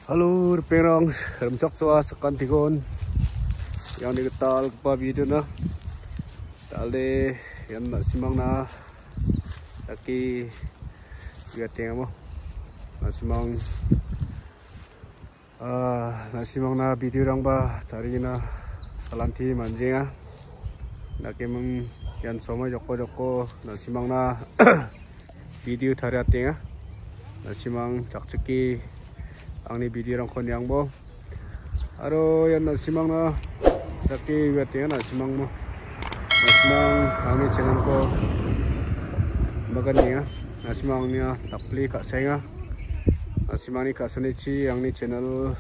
Halo perang remcok soa sekan tigon yang diketal kepa video na tale yang nak simang na laki biar tengok mo nak simang na video rang ba cari na salanti manjinga nak emang yang sama joko nak simang na video tarik tengah nak simang cakceki angni video rang kon yang bo aro yan na simang na taki wete na simang mo na simang angni channel ko magani na simang niya takli ka senga na simang ni ka sanichi angni channel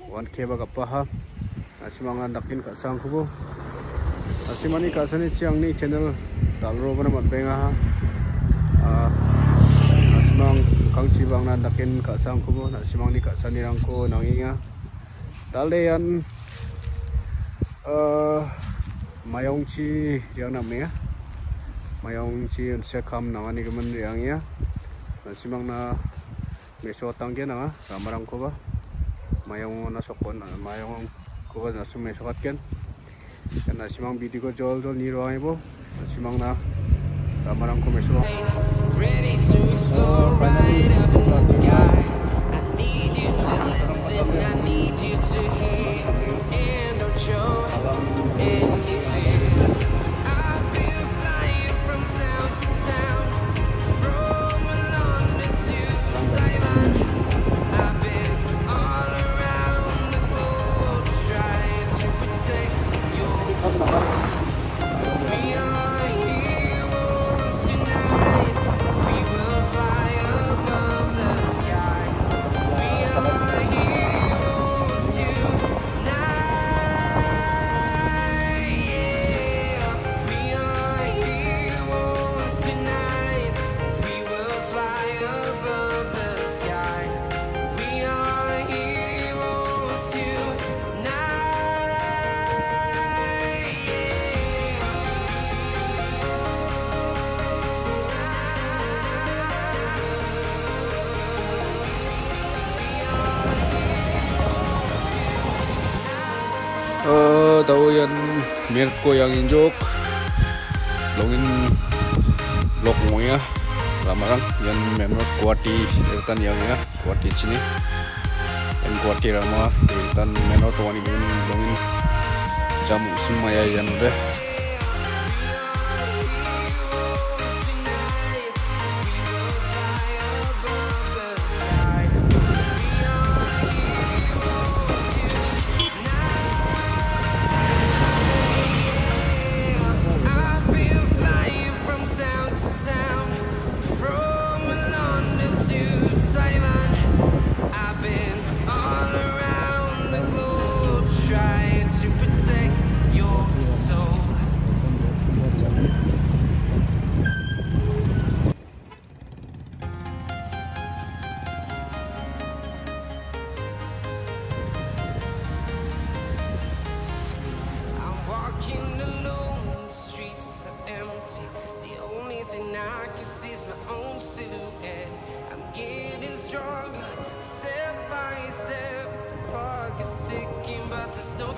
1k ba kappa ha na simang andakin ka sang ko na simang ni ka sanichi angni channel dalro bana matbenga ha na simang kang sibang nandakin ka sang ko na simang ni ka sanirang ko nanginga dalean Mawiong chi riang namnya Mawiong chi sekam nangani kemen riangnya na simang na meso tangge na ramarang ko ba Mawiong na sokon Mawiong ko ba na sumeso katken na simang video ko jol niro ay bo na simang na ramarang ko meso ready to explore right up in the sky. I need you to listen, I need you to hear, and don't show any fear. I've been flying from town to town, from London to Taiwan. I've been all around the globe trying to protect your soul. We are heroes tonight. Tahu yang mirip ko yang injok longin lok moya ramarang yang memang kuati irtan yang ya kuati sini yang kuati rama irtan menor tuan ini longin jam semaya yang udah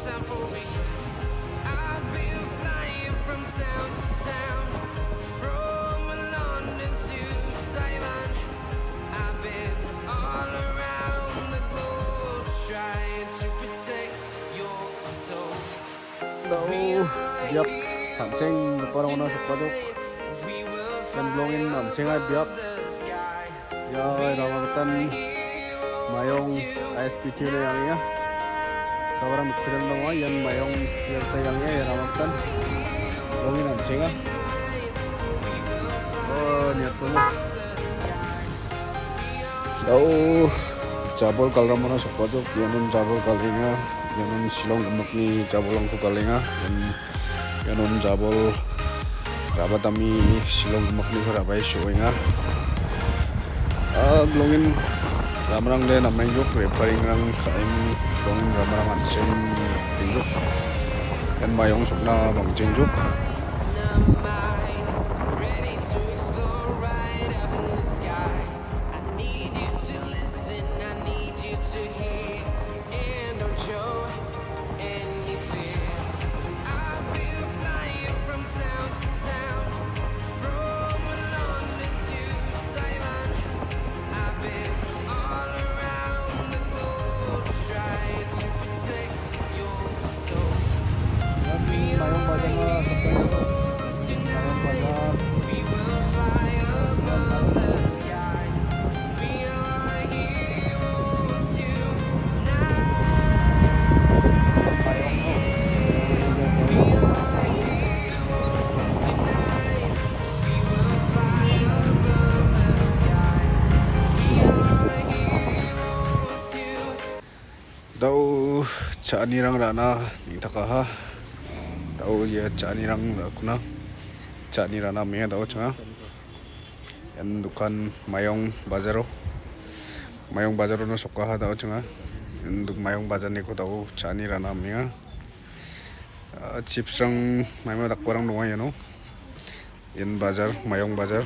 time for regrets. I've been flying from town to town, from London to Taiwan. I've been all around the globe trying to protect your soul. Biak hamseng parang una sepadok dan blongin hamseng ay biak ya ramatan Mawiong ISPT na yang ya seorang berjalan lama yang Mawiong yang tayangnya ya ramatan blongin hamseng niat penuh jauh jabol kalau mana sepadok yang jabol kalinya yang silong gemakni jabol langku kalinga yang jabol rabat kami silong gemakni rabai shoinga glongin ramrang le nameng juk reparing rang kaim glongin ramrang ansem tingjuk dan Mawiong sokna bangceng juk Ready to explore right up in the sky. I need you to listen. Daw caanirang rana nintakaha. Daw ya caanirang kuna. Caanirana me daw changa. Yan dukan Mawiong bazaro. Mawiong bazaro no sokaha daw changa. Yan duk Mawiong bazar ni ko daw caanirana me. Chips rang maima dakwarang dong ya no. Yan bazar Mawiong bazar.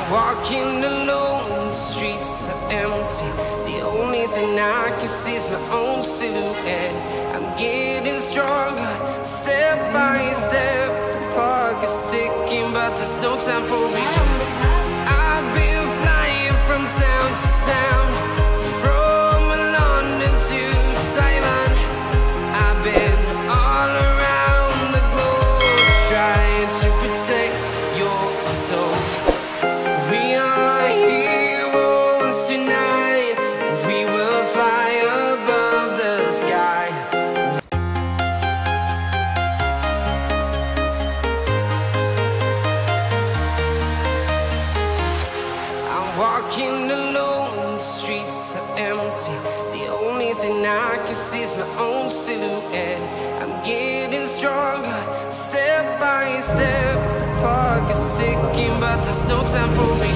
Walking alone, the streets are empty. The only thing I can see is my own silhouette. I'm getting stronger, step by step. The clock is ticking, but there's no time for reasons. I've been flying from town to town, from London to Taiwan. I've been all around the globe, trying to protect your soul. We are heroes tonight. We will fly above the sky. I'm walking alone, the streets are empty. The only thing I can see is my own silhouette. I'm getting stronger, step by step. The clock is ticking, but there's no time for me.